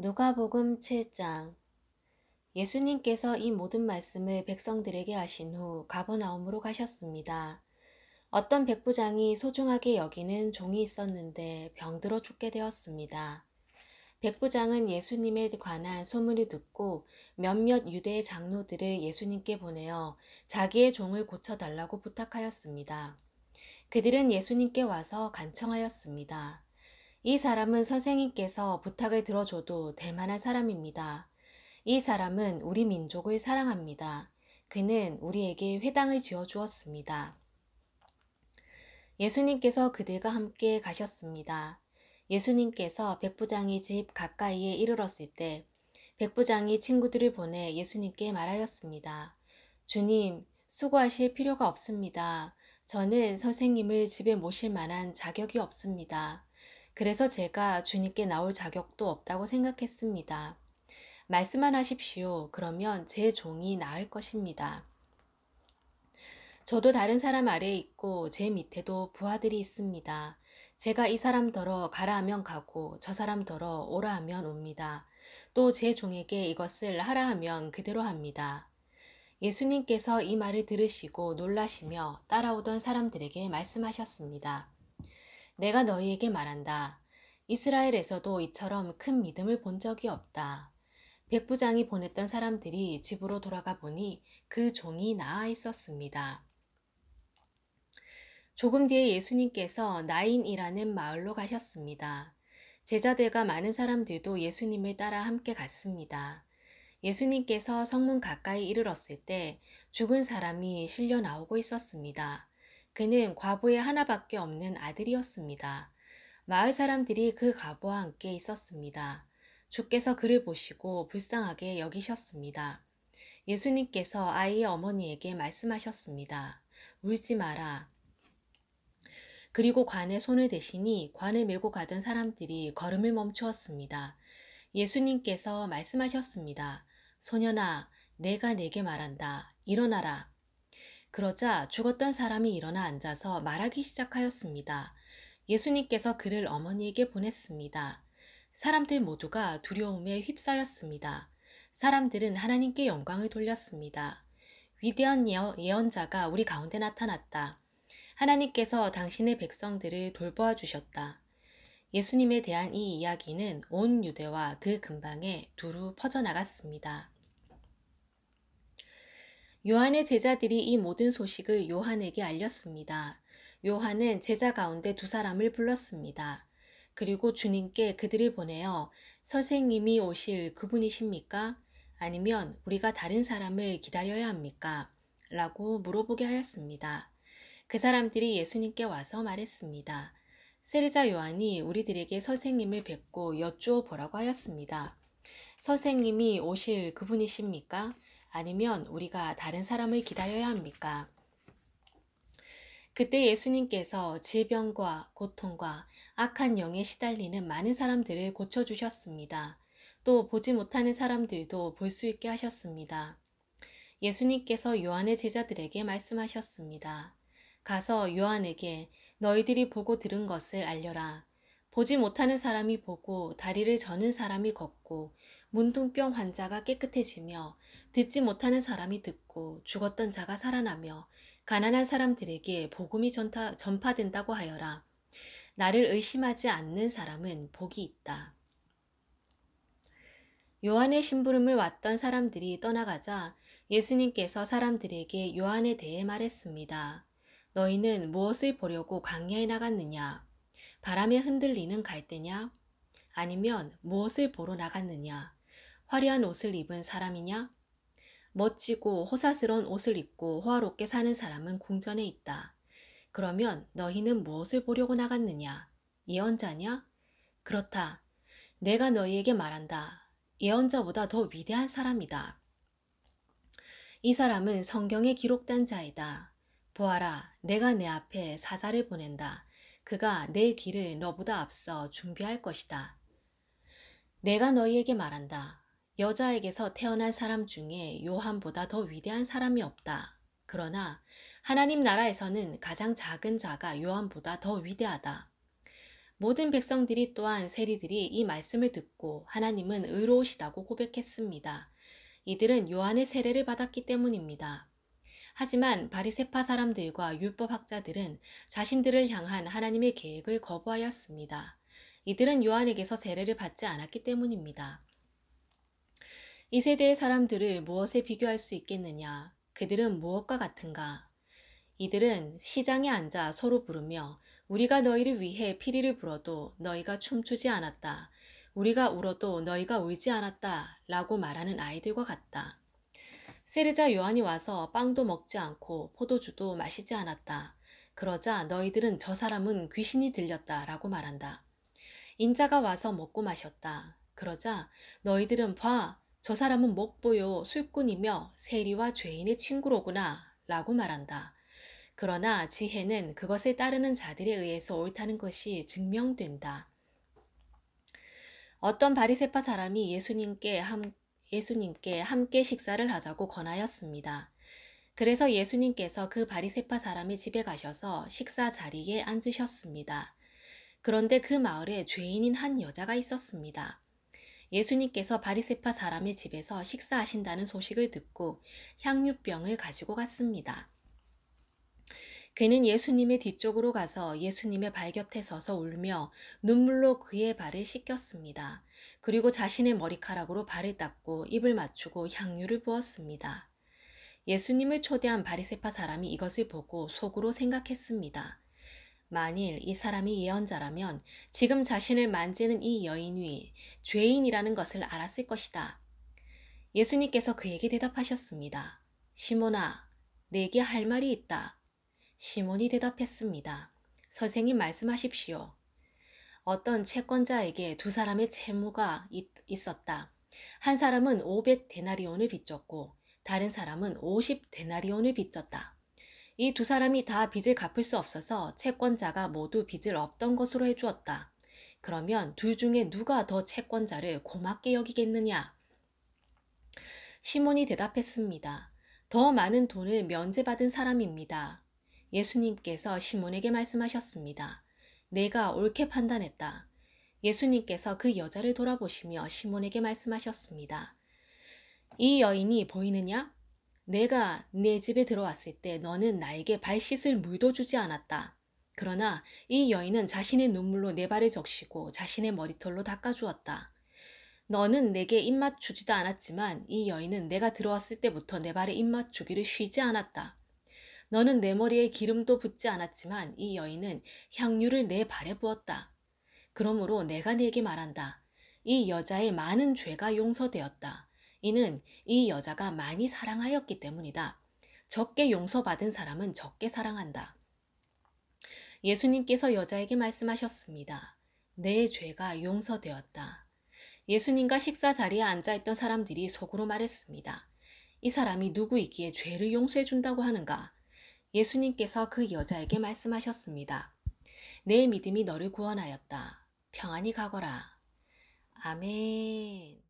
누가복음 7장. 예수님께서 이 모든 말씀을 백성들에게 하신 후 가버나움으로 가셨습니다. 어떤 백부장이 소중하게 여기는 종이 있었는데 병들어 죽게 되었습니다. 백부장은 예수님에 관한 소문을 듣고 몇몇 유대의 장로들을 예수님께 보내어 자기의 종을 고쳐달라고 부탁하였습니다. 그들은 예수님께 와서 간청하였습니다. 이 사람은 선생님께서 부탁을 들어줘도 될 만한 사람입니다. 이 사람은 우리 민족을 사랑합니다. 그는 우리에게 회당을 지어 주었습니다. 예수님께서 그들과 함께 가셨습니다. 예수님께서 백부장의 집 가까이에 이르렀을 때 백부장이 친구들을 보내 예수님께 말하였습니다. 주님, 수고하실 필요가 없습니다. 저는 선생님을 집에 모실 만한 자격이 없습니다. 그래서 제가 주님께 나올 자격도 없다고 생각했습니다. 말씀만 하십시오. 그러면 제 종이 나을 것입니다. 저도 다른 사람 아래에 있고 제 밑에도 부하들이 있습니다. 제가 이 사람더러 가라 하면 가고 저 사람더러 오라 하면 옵니다. 또 제 종에게 이것을 하라 하면 그대로 합니다. 예수님께서 이 말을 들으시고 놀라시며 따라오던 사람들에게 말씀하셨습니다. 내가 너희에게 말한다. 이스라엘에서도 이처럼 큰 믿음을 본 적이 없다. 백부장이 보냈던 사람들이 집으로 돌아가 보니 그 종이 나아 있었습니다. 조금 뒤에 예수님께서 나인이라는 마을로 가셨습니다. 제자들과 많은 사람들도 예수님을 따라 함께 갔습니다. 예수님께서 성문 가까이 이르렀을 때 죽은 사람이 실려 나오고 있었습니다. 그는 과부의 하나밖에 없는 아들이었습니다. 마을 사람들이 그 과부와 함께 있었습니다. 주께서 그를 보시고 불쌍하게 여기셨습니다. 예수님께서 아이의 어머니에게 말씀하셨습니다. 울지 마라. 그리고 관에 손을 대시니 관을 메고 가던 사람들이 걸음을 멈추었습니다. 예수님께서 말씀하셨습니다. 소년아, 내가 네게 말한다. 일어나라. 그러자 죽었던 사람이 일어나 앉아서 말하기 시작하였습니다. 예수님께서 그를 어머니에게 보냈습니다. 사람들 모두가 두려움에 휩싸였습니다. 사람들은 하나님께 영광을 돌렸습니다. 위대한 예언자가 우리 가운데 나타났다. 하나님께서 당신의 백성들을 돌보아 주셨다. 예수님에 대한 이 이야기는 온 유대와 그 근방에 두루 퍼져나갔습니다. 요한의 제자들이 이 모든 소식을 요한에게 알렸습니다. 요한은 제자 가운데 두 사람을 불렀습니다. 그리고 주님께 그들을 보내어 선생님이 오실 그분이십니까? 아니면 우리가 다른 사람을 기다려야 합니까? 라고 물어보게 하였습니다. 그 사람들이 예수님께 와서 말했습니다. 세리자 요한이 우리들에게 선생님을 뵙고 여쭈어 보라고 하였습니다. 선생님이 오실 그분이십니까? 아니면 우리가 다른 사람을 기다려야 합니까? 그때 예수님께서 질병과 고통과 악한 영에 시달리는 많은 사람들을 고쳐주셨습니다. 또 보지 못하는 사람들도 볼 수 있게 하셨습니다. 예수님께서 요한의 제자들에게 말씀하셨습니다. 가서 요한에게 너희들이 보고 들은 것을 알려라. 보지 못하는 사람이 보고 다리를 저는 사람이 걷고 문둥병 환자가 깨끗해지며 듣지 못하는 사람이 듣고 죽었던 자가 살아나며 가난한 사람들에게 복음이 전파된다고 하여라. 나를 의심하지 않는 사람은 복이 있다. 요한의 심부름을 왔던 사람들이 떠나가자 예수님께서 사람들에게 요한에 대해 말했습니다. 너희는 무엇을 보려고 광야에 나갔느냐? 바람에 흔들리는 갈대냐? 아니면 무엇을 보러 나갔느냐? 화려한 옷을 입은 사람이냐? 멋지고 호사스러운 옷을 입고 호화롭게 사는 사람은 궁전에 있다. 그러면 너희는 무엇을 보려고 나갔느냐? 예언자냐? 그렇다. 내가 너희에게 말한다. 예언자보다 더 위대한 사람이다. 이 사람은 성경에 기록된 자이다. 보아라, 내가 내 앞에 사자를 보낸다. 그가 내 길을 너보다 앞서 준비할 것이다. 내가 너희에게 말한다. 여자에게서 태어난 사람 중에 요한보다 더 위대한 사람이 없다. 그러나 하나님 나라에서는 가장 작은 자가 요한보다 더 위대하다. 모든 백성들이 또한 세리들이 이 말씀을 듣고 하나님은 의로우시다고 고백했습니다. 이들은 요한의 세례를 받았기 때문입니다. 하지만 바리새파 사람들과 율법학자들은 자신들을 향한 하나님의 계획을 거부하였습니다. 이들은 요한에게서 세례를 받지 않았기 때문입니다. 이 세대의 사람들을 무엇에 비교할 수 있겠느냐? 그들은 무엇과 같은가? 이들은 시장에 앉아 서로 부르며 우리가 너희를 위해 피리를 불어도 너희가 춤추지 않았다. 우리가 울어도 너희가 울지 않았다. 라고 말하는 아이들과 같다. 세례자 요한이 와서 빵도 먹지 않고 포도주도 마시지 않았다. 그러자 너희들은 저 사람은 귀신이 들렸다. 라고 말한다. 인자가 와서 먹고 마셨다. 그러자 너희들은 봐, 저 사람은 목보요 술꾼이며 세리와 죄인의 친구로구나. 라고 말한다. 그러나 지혜는 그것을 따르는 자들에 의해서 옳다는 것이 증명된다. 어떤 바리새파 사람이 예수님께 함께 식사를 하자고 권하였습니다. 그래서 예수님께서 그 바리새파 사람의 집에 가셔서 식사 자리에 앉으셨습니다. 그런데 그 마을에 죄인인 한 여자가 있었습니다. 예수님께서 바리새파 사람의 집에서 식사하신다는 소식을 듣고 향유병을 가지고 갔습니다. 그는 예수님의 뒤쪽으로 가서 예수님의 발 곁에 서서 울며 눈물로 그의 발을 씻겼습니다. 그리고 자신의 머리카락으로 발을 닦고 입을 맞추고 향유를 부었습니다. 예수님을 초대한 바리새파 사람이 이것을 보고 속으로 생각했습니다. 만일 이 사람이 예언자라면 지금 자신을 만지는 이 여인이 죄인이라는 것을 알았을 것이다. 예수님께서 그에게 대답하셨습니다. 시몬아, 내게 할 말이 있다. 시몬이 대답했습니다. 선생님 말씀하십시오. 어떤 채권자에게 두 사람의 채무가 있었다. 한 사람은 500데나리온을 빚졌고 다른 사람은 50데나리온을 빚졌다. 이 두 사람이 다 빚을 갚을 수 없어서 채권자가 모두 빚을 없던 것으로 해주었다. 그러면 둘 중에 누가 더 채권자를 고맙게 여기겠느냐? 시몬이 대답했습니다. 더 많은 돈을 면제받은 사람입니다. 예수님께서 시몬에게 말씀하셨습니다. 내가 옳게 판단했다. 예수님께서 그 여자를 돌아보시며 시몬에게 말씀하셨습니다. 이 여인이 보이느냐? 내가 네 집에 들어왔을 때 너는 나에게 발 씻을 물도 주지 않았다. 그러나 이 여인은 자신의 눈물로 내 발을 적시고 자신의 머리털로 닦아주었다. 너는 내게 입맛 주지도 않았지만 이 여인은 내가 들어왔을 때부터 내 발에 입맛 주기를 쉬지 않았다. 너는 내 머리에 기름도 붓지 않았지만 이 여인은 향유를 내 발에 부었다. 그러므로 내가 네게 말한다. 이 여자의 많은 죄가 용서되었다. 이는 이 여자가 많이 사랑하였기 때문이다. 적게 용서받은 사람은 적게 사랑한다. 예수님께서 여자에게 말씀하셨습니다. 내 죄가 용서되었다. 예수님과 식사 자리에 앉아있던 사람들이 속으로 말했습니다. 이 사람이 누구이기에 죄를 용서해 준다고 하는가? 예수님께서 그 여자에게 말씀하셨습니다. 내 믿음이 너를 구원하였다. 평안히 가거라. 아멘.